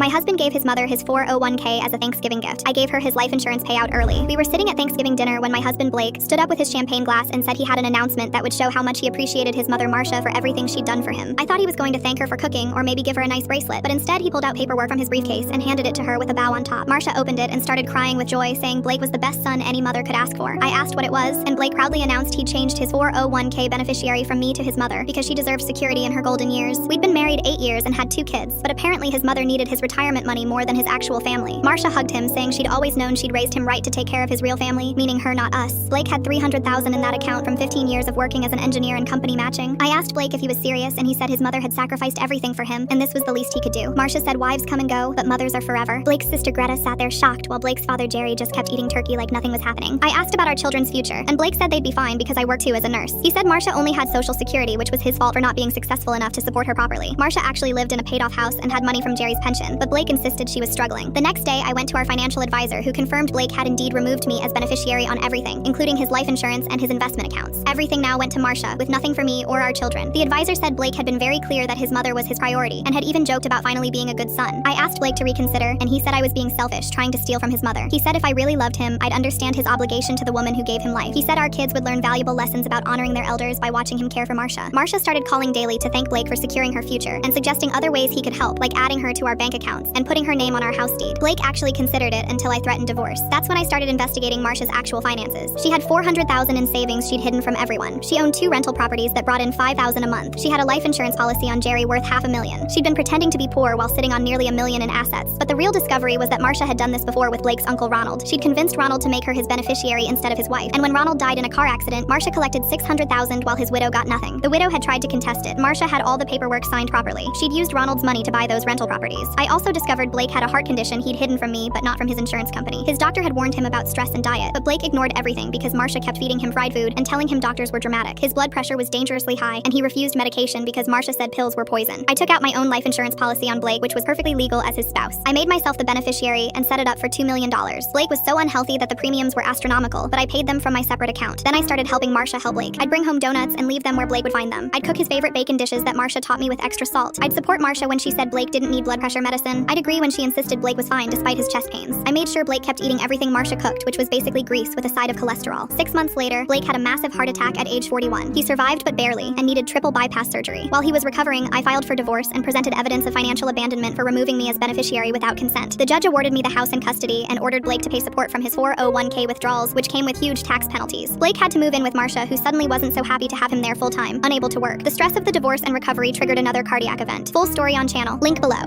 My husband gave his mother his 401k as a Thanksgiving gift. I gave her his life insurance payout early. We were sitting at Thanksgiving dinner when my husband Blake stood up with his champagne glass and said he had an announcement that would show how much he appreciated his mother Marcia for everything she'd done for him. I thought he was going to thank her for cooking or maybe give her a nice bracelet, but instead he pulled out paperwork from his briefcase and handed it to her with a bow on top. Marcia opened it and started crying with joy, saying Blake was the best son any mother could ask for. I asked what it was, and Blake proudly announced he'd changed his 401k beneficiary from me to his mother because she deserved security in her golden years. We'd been married 8 years and had 2 kids, but apparently his mother needed his retirement money more than his actual family. Marcia hugged him, saying she'd always known she'd raised him right to take care of his real family, meaning her, not us. Blake had $300,000 in that account from 15 years of working as an engineer and company matching. I asked Blake if he was serious, and he said his mother had sacrificed everything for him, and this was the least he could do. Marcia said wives come and go, but mothers are forever. Blake's sister Greta sat there shocked, while Blake's father Jerry just kept eating turkey like nothing was happening. I asked about our children's future, and Blake said they'd be fine because I work too as a nurse. He said Marcia only had Social Security, which was his fault for not being successful enough to support her properly. Marcia actually lived in a paid-off house and had money from Jerry's pension, but Blake insisted she was struggling. The next day, I went to our financial advisor, who confirmed Blake had indeed removed me as beneficiary on everything, including his life insurance and his investment accounts. Everything now went to Marcia, with nothing for me or our children. The advisor said Blake had been very clear that his mother was his priority, and had even joked about finally being a good son. I asked Blake to reconsider, and he said I was being selfish, trying to steal from his mother. He said if I really loved him, I'd understand his obligation to the woman who gave him life. He said our kids would learn valuable lessons about honoring their elders by watching him care for Marcia. Marcia started calling daily to thank Blake for securing her future, and suggesting other ways he could help, like adding her to our bank accounts, and putting her name on our house deed. Blake actually considered it until I threatened divorce. That's when I started investigating Marcia's actual finances. She had $400,000 in savings she'd hidden from everyone. She owned 2 rental properties that brought in $5,000 a month. She had a life insurance policy on Jerry worth $500,000. She'd been pretending to be poor while sitting on nearly $1 million in assets. But the real discovery was that Marcia had done this before with Blake's uncle Ronald. She'd convinced Ronald to make her his beneficiary instead of his wife. And when Ronald died in a car accident, Marcia collected $600,000 while his widow got nothing. The widow had tried to contest it. Marcia had all the paperwork signed properly. She'd used Ronald's money to buy those rental properties. I also discovered Blake had a heart condition he'd hidden from me, but not from his insurance company. His doctor had warned him about stress and diet, but Blake ignored everything because Marcia kept feeding him fried food and telling him doctors were dramatic. His blood pressure was dangerously high, and he refused medication because Marcia said pills were poison. I took out my own life insurance policy on Blake, which was perfectly legal as his spouse. I made myself the beneficiary and set it up for $2 million. Blake was so unhealthy that the premiums were astronomical, but I paid them from my separate account. Then I started helping Marcia help Blake. I'd bring home donuts and leave them where Blake would find them. I'd cook his favorite bacon dishes that Marcia taught me with extra salt. I'd support Marcia when she said Blake didn't need blood pressure medicine. I'd agree when she insisted Blake was fine despite his chest pains. I made sure Blake kept eating everything Marcia cooked, which was basically grease with a side of cholesterol. 6 months later, Blake had a massive heart attack at age 41. He survived but barely, and needed triple bypass surgery. While he was recovering, I filed for divorce and presented evidence of financial abandonment for removing me as beneficiary without consent. The judge awarded me the house and custody and ordered Blake to pay support from his 401k withdrawals, which came with huge tax penalties. Blake had to move in with Marcia, who suddenly wasn't so happy to have him there full-time, unable to work. The stress of the divorce and recovery triggered another cardiac event. Full story on channel, link below.